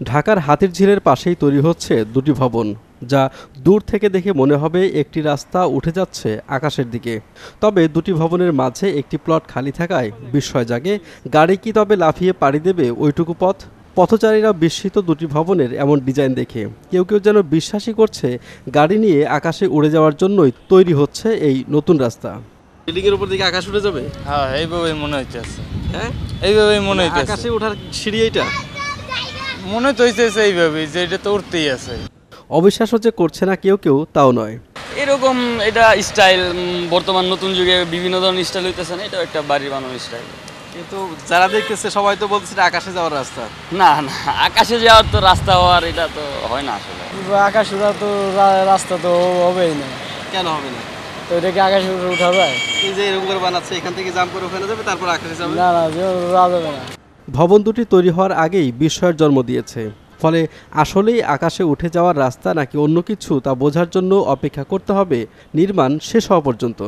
ঢাকার হাতিরঝিলের পাশেই তৈরি হচ্ছে দুটি ভবন, যা দূর থেকে দেখে মনে হবে একটি রাস্তা উঠে যাচ্ছে আকাশের দিকে। তবে দুটি ভবনের মাঝে একটি প্লট খালি থাকায় বিস্ময় জাগে, গাড়ি কি তবে লাফিয়ে পাড়ি দেবে ওইটুকু পথ? পথচারীরা বিস্মিত দুটি ভবনের এমন ডিজাইন দেখে। কেউ কেউ যেন বিশ্বাসই করছে গাড়ি নিয়ে আকাশে উড়ে যাওয়ার জন্যই তৈরি হচ্ছে এই নতুন রাস্তা। বিল্ডিংয়ের উপর দিকে আকাশ উঠে যাবে? হ্যাঁ, এইভাবেই মনে হইতেছে। হ্যাঁ, এইভাবেই মনে হইতেছে। আকাশে ওঠার সিঁড়ি এইটা? মনে তো হইতেছে এইভাবেই, যে এটা তো উঠতেই আছে। অবিশ্বাসও যে করছে না কেউ কেউ তাও নয়। এরকম এটা স্টাইল, বর্তমান নতুন যুগে বিভিন্ন ধরনের স্টাইল হইতেছে না, এটা একটা বাড়ির বানানোর স্টাইল। কিন্তু যারা দেখতেছে সবাই তো বলতেছে এটা আকাশে যাওয়ার রাস্তা। না না, আকাশে যাওয়ার তো রাস্তা হওয়ার এটা তো হয় না আসলে। আকাশ উঠা তো রাস্তা তো হবেই না। কেন হবে না? তো এটাকে আকাশে উঠা যায়? এই যে এরকম করে বানাচ্ছে, এখান থেকে জাম্প করে ওখানে যাবে, তারপর আকাশে যাবে। না না, যাওয়া যাবে না। ভবন দুটি তৈরি হওয়ার আগেই বিস্ময়ের জন্ম দিয়েছে। ফলে আসলেই আকাশে উঠে যাওয়ার রাস্তা নাকি অন্য কিছু তা বোঝার জন্য অপেক্ষা করতে হবে নির্মাণ শেষ হওয়া পর্যন্ত।